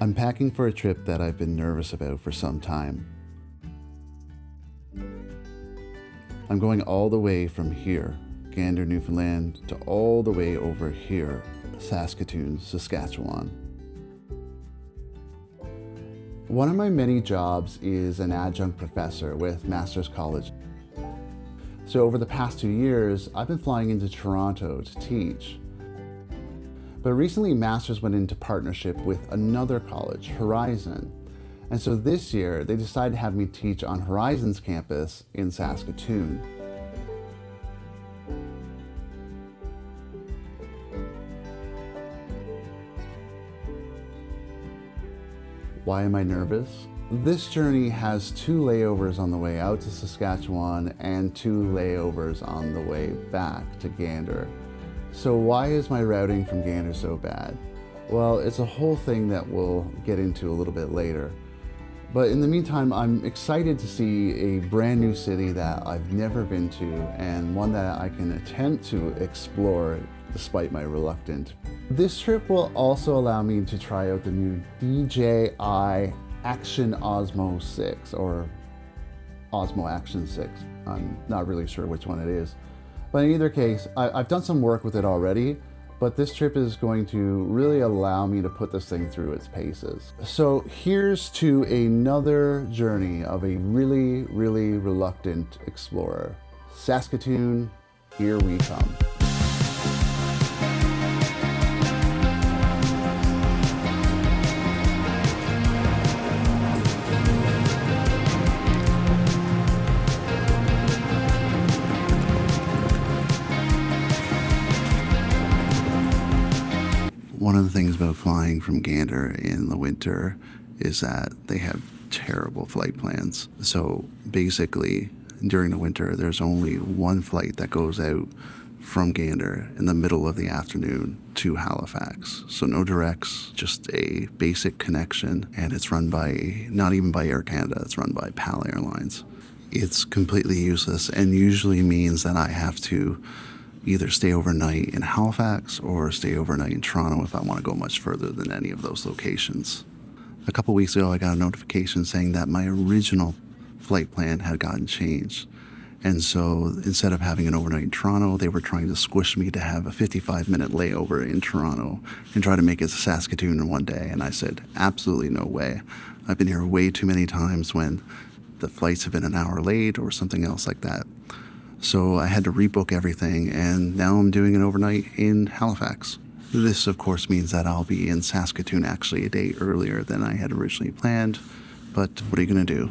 I'm packing for a trip that I've been nervous about for some time. I'm going all the way from here, Gander, Newfoundland, to all the way over here, Saskatoon, Saskatchewan. One of my many jobs is an adjunct professor with Master's College. So over the past 2 years, I've been flying into Toronto to teach. But recently, Masters went into partnership with another college, Horizon. And so this year, they decided to have me teach on Horizon's campus in Saskatoon. Why am I nervous? This journey has 2 layovers on the way out to Saskatchewan and 2 layovers on the way back to Gander. So why is my routing from Gander so bad? Well, it's a whole thing that we'll get into a little bit later. But in the meantime, I'm excited to see a brand new city that I've never been to and one that I can attempt to explore despite my reluctance. This trip will also allow me to try out the new DJI Action Osmo 6 or Osmo Action 6. I'm not really sure which one it is. But in either case, I've done some work with it already, but this trip is going to really allow me to put this thing through its paces. So here's to another journey of a really, really reluctant explorer. Saskatoon, here we come. One of the things about flying from Gander in the winter is that they have terrible flight plans. So basically, during the winter, there's only one flight that goes out from Gander in the middle of the afternoon to Halifax. So no directs, just a basic connection, and it's run by, not even by Air Canada, it's run by PAL Airlines. It's completely useless and usually means that I have to either stay overnight in Halifax or stay overnight in Toronto if I want to go much further than any of those locations. A couple weeks ago, I got a notification saying that my original flight plan had gotten changed. And so instead of having an overnight in Toronto, they were trying to squish me to have a 55-minute layover in Toronto and try to make it to Saskatoon in one day. And I said, absolutely no way. I've been here way too many times when the flights have been an hour late or something else like that. So I had to rebook everything, and now I'm doing an overnight in Halifax. This, of course, means that I'll be in Saskatoon actually a day earlier than I had originally planned, but what are you going to do?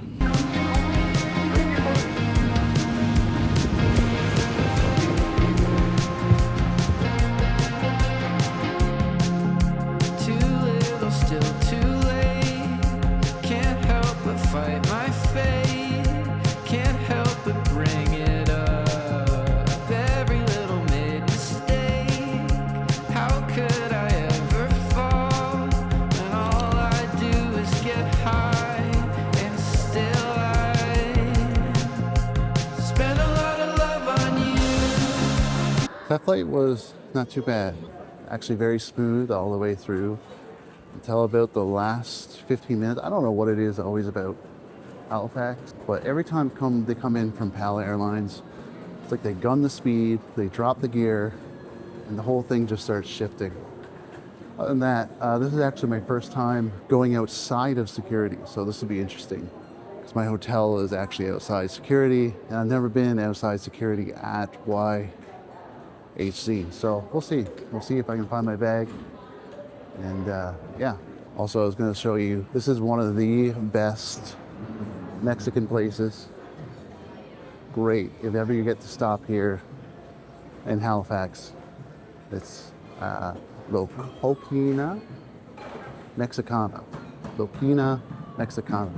That flight was not too bad. Actually very smooth all the way through until about the last 15 minutes. I don't know what it is always about Halifax, but every time they come in from PAL Airlines, it's like they gun the speed, they drop the gear, and the whole thing just starts shifting. Other than that, this is actually my first time going outside of security, so this will be interesting. Because my hotel is actually outside security, and I've never been outside security at YHC. So we'll see. We'll see if I can find my bag. And yeah. Also, I was going to show you, this is one of the best Mexican places. Great. If ever you get to stop here in Halifax, it's Lopina Mexicana. Lopina Mexicana.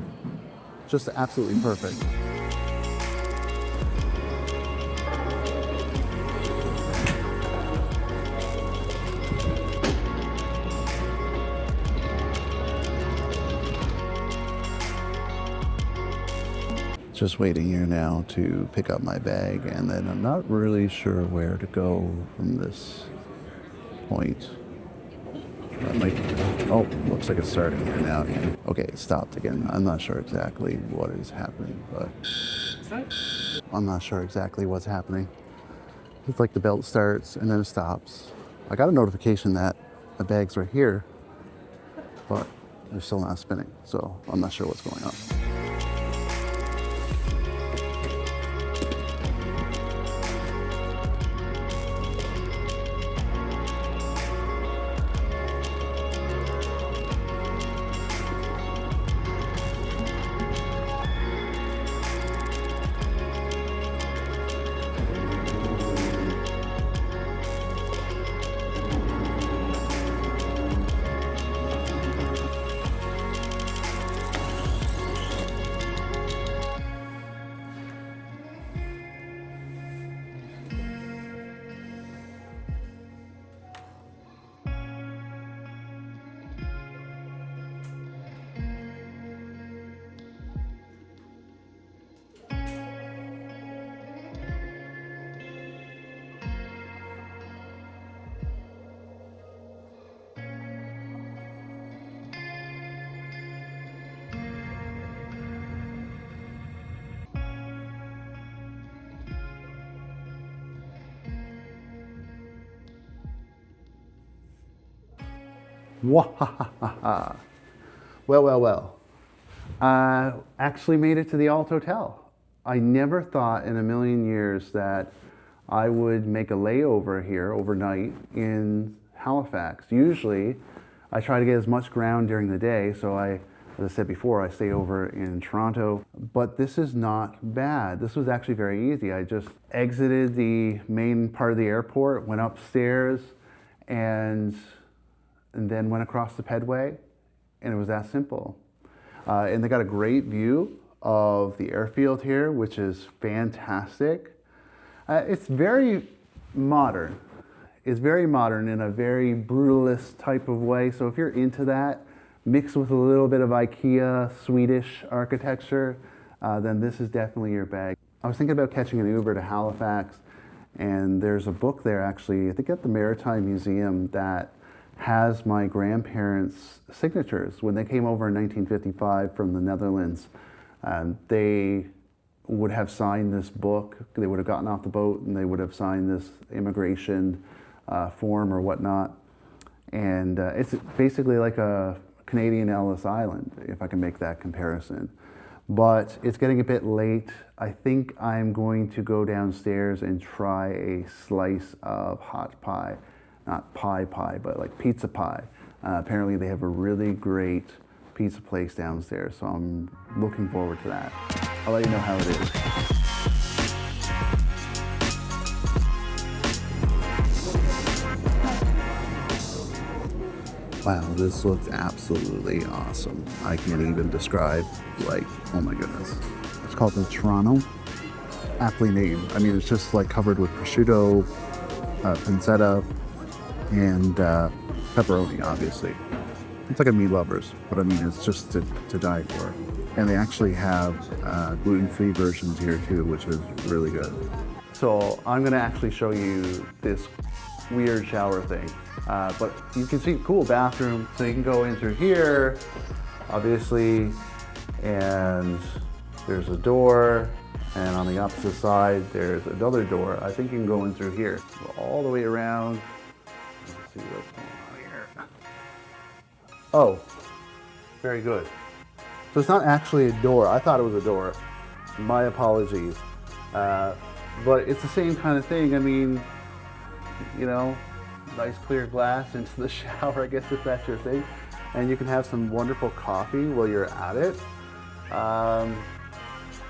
Just absolutely perfect. Just waiting here now to pick up my bag, and then I'm not really sure where to go from this point. That might be, oh, looks like it's starting here now again. Okay, it stopped again. I'm not sure exactly what is happening, but I'm not sure exactly what's happening. It's like the belt starts and then it stops. I got a notification that my bags were here, but they're still not spinning, so I'm not sure what's going on. Wahahaha. Well. I actually made it to the Alt Hotel. I never thought in a million years that I would make a layover here overnight in Halifax. Usually, I try to get as much ground during the day, so as I said before, I stay over in Toronto. But this is not bad. This was actually very easy. I just exited the main part of the airport, went upstairs, and then went across the pedway, and it was that simple. And they got a great view of the airfield here, which is fantastic. It's very modern. It's very modern in a very brutalist type of way. So if you're into that, mixed with a little bit of IKEA, Swedish architecture, then this is definitely your bag. I was thinking about catching an Uber to Halifax, and there's a book there actually, I think at the Maritime Museum, that has my grandparents' signatures. When they came over in 1955 from the Netherlands, they would have signed this book. They would have gotten off the boat and they would have signed this immigration form or whatnot. And it's basically like a Canadian Ellis Island, if I can make that comparison. But it's getting a bit late. I think I'm going to go downstairs and try a slice of hot pie. Not pie, but like pizza pie. Apparently they have a really great pizza place downstairs, so I'm looking forward to that. I'll let you know how it is. Wow, this looks absolutely awesome. I can't even describe, like, oh my goodness. It's called the Toronto. Aptly named. I mean, it's just like covered with prosciutto, pancetta, and pepperoni, obviously. It's like a meat lovers, but I mean, it's just to die for. And they actually have gluten-free versions here too, which is really good. So I'm gonna actually show you this weird shower thing. But you can see, cool bathroom. So you can go in through here, obviously, and there's a door. And on the opposite side, there's another door. I think you can go in through here. Go all the way around. Let's see what's going on here. Oh, very good. So it's not actually a door. I thought it was a door. My apologies. But it's the same kind of thing. I mean, you know, nice clear glass into the shower, I guess, if that's your thing. And you can have some wonderful coffee while you're at it.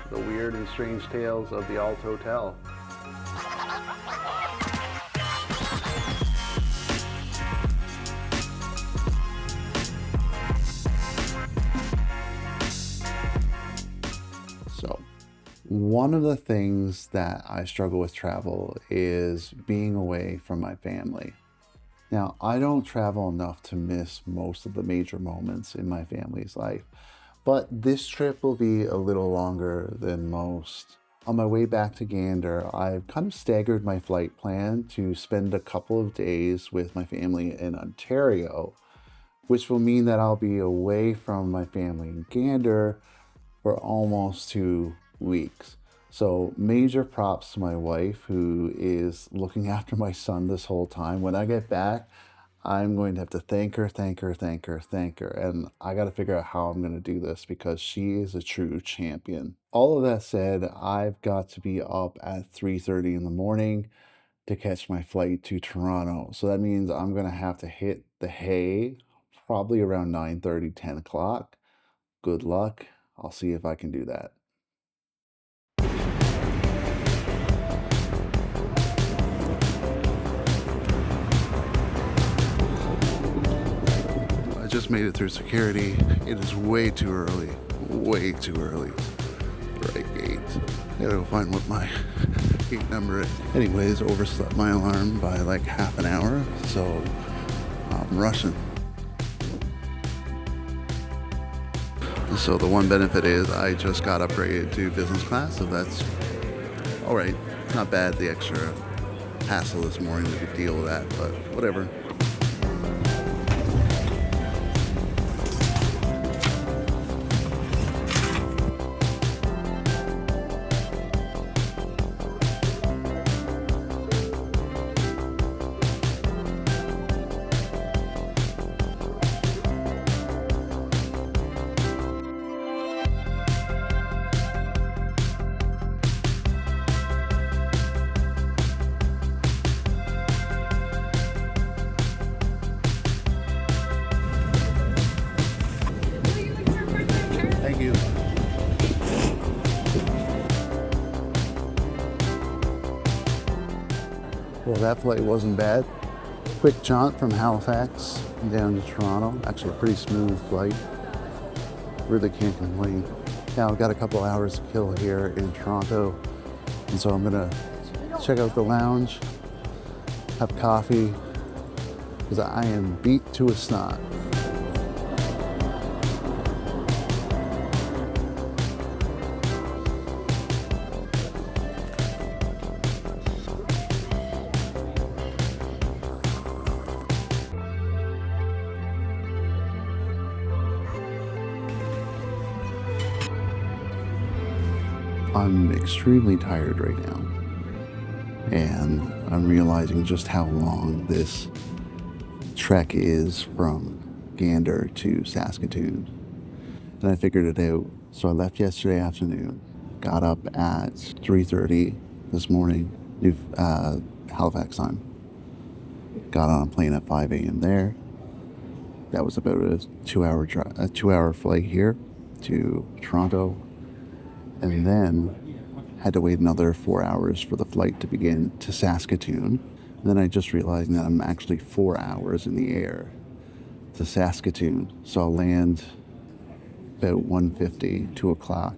The weird and strange tales of the Alt Hotel. So, one of the things that I struggle with travel is being away from my family. Now, I don't travel enough to miss most of the major moments in my family's life, but this trip will be a little longer than most. On my way back to Gander, I've kind of staggered my flight plan to spend a couple of days with my family in Ontario, which will mean that I'll be away from my family in Gander for almost 2 weeks. So major props to my wife, who is looking after my son this whole time. When I get back, I'm going to have to thank her, thank her, thank her, thank her. And I got to figure out how I'm going to do this because she is a true champion. All of that said, I've got to be up at 3:30 in the morning to catch my flight to Toronto. So that means I'm going to have to hit the hay probably around 9:30, 10 o'clock. Good luck. I'll see if I can do that. I just made it through security. It is way too early. Way too early. Right gate. I gotta go find what my gate number is. Anyways, overslept my alarm by like half an hour, so I'm rushing. So the one benefit is I just got upgraded to business class, so that's all right. Not bad. The extra hassle this morning, we could deal with that, but whatever. Thank you. Well, that flight wasn't bad. Quick jaunt from Halifax down to Toronto. Actually, a pretty smooth flight. Really can't complain. Now I've got a couple hours to kill here in Toronto, and so I'm gonna check out the lounge, have coffee, because I am beat to a snot. I'm extremely tired right now, and I'm realizing just how long this trek is from Gander to Saskatoon. And I figured it out. So I left yesterday afternoon, got up at 3:30 this morning, Halifax time. Got on a plane at 5 a.m. there. That was about a 2-hour flight here to Toronto. And then had to wait another 4 hours for the flight to begin to Saskatoon. And then I just realized that I'm actually 4 hours in the air to Saskatoon. So I'll land about 1:50, 2 o'clock.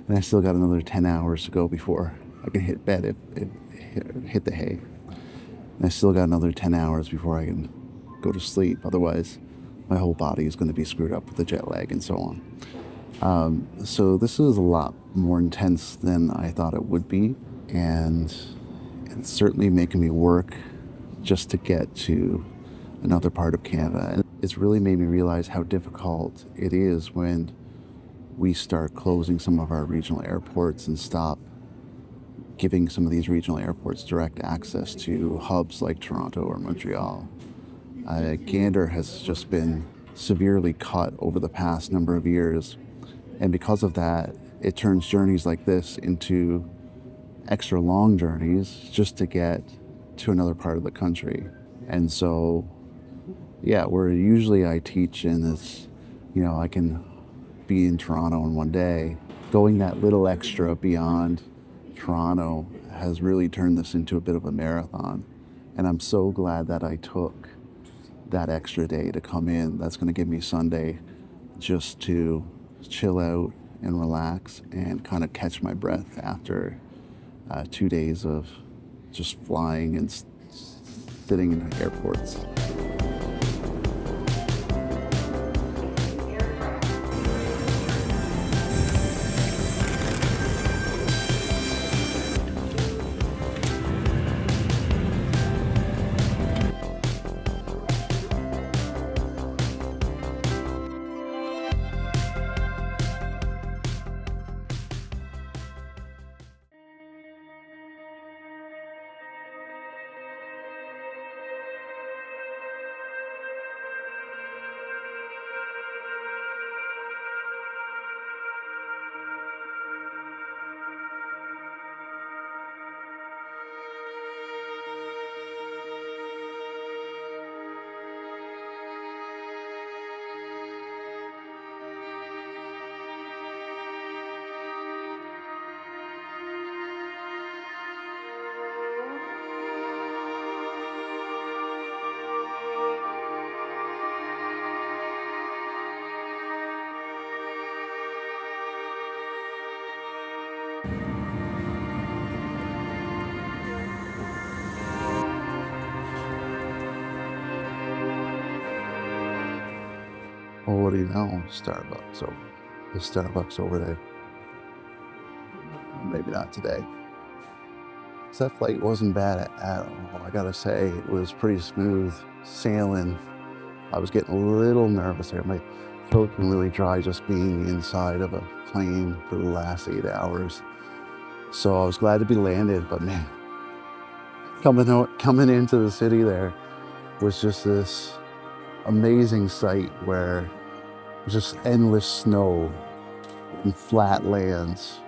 And I still got another 10 hours to go before I can hit bed, hit the hay. And I still got another 10 hours before I can go to sleep. Otherwise, my whole body is going to be screwed up with the jet lag and so on. So this is a lot more intense than I thought it would be, and it's certainly making me work just to get to another part of Canada. And it's really made me realize how difficult it is when we start closing some of our regional airports and stop giving some of these regional airports direct access to hubs like Toronto or Montreal. Gander has just been severely cut over the past number of years. And because of that, it turns journeys like this into extra long journeys just to get to another part of the country. And so, yeah, where usually I teach in this, I can be in Toronto in one day. Going that little extra beyond Toronto has really turned this into a bit of a marathon. And I'm so glad that I took that extra day to come in. That's going to give me Sunday just to chill out and relax and kind of catch my breath after 2 days of just flying and sitting in airports. Well, what do you know? Starbucks. So the Starbucks over there. Maybe not today. So that flight wasn't bad at all. I gotta say, it was pretty smooth sailing. I was getting a little nervous there. My throat been really dry just being inside of a plane for the last 8 hours. So I was glad to be landed, but man, coming into the city there was just this amazing sight where just endless snow and flat lands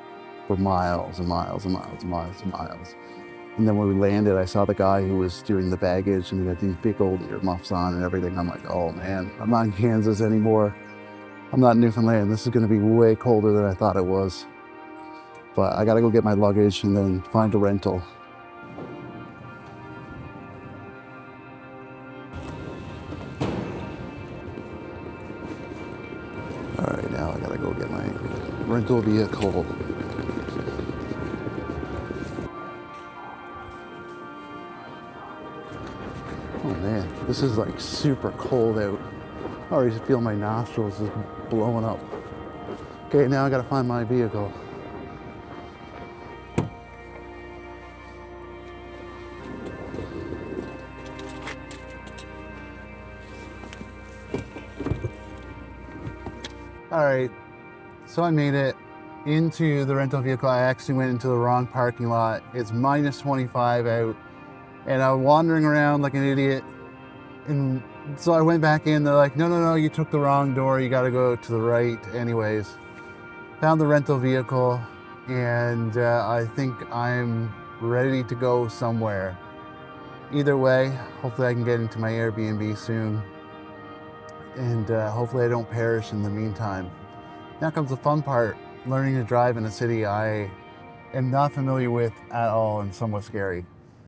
for miles and miles and miles and miles and miles. And then when we landed, I saw the guy who was doing the baggage and he had these big old earmuffs on and everything. I'm like, oh man, I'm not in Kansas anymore. I'm not in Newfoundland. This is gonna be way colder than I thought it was. But I gotta go get my luggage and then find a rental. All right, now I gotta go get my rental vehicle. Oh man, this is like super cold out. I already feel my nostrils just blowing up. Okay, now I gotta find my vehicle. All right, so I made it into the rental vehicle. I actually went into the wrong parking lot. It's minus 25 out, and I was wandering around like an idiot. And so I went back in. They're like, no, you took the wrong door. You got to go to the right. Anyways, found the rental vehicle, and I think I'm ready to go somewhere. Either way, hopefully I can get into my Airbnb soon. And hopefully I don't perish in the meantime. Now comes the fun part, learning to drive in a city I am not familiar with at all and somewhat scary.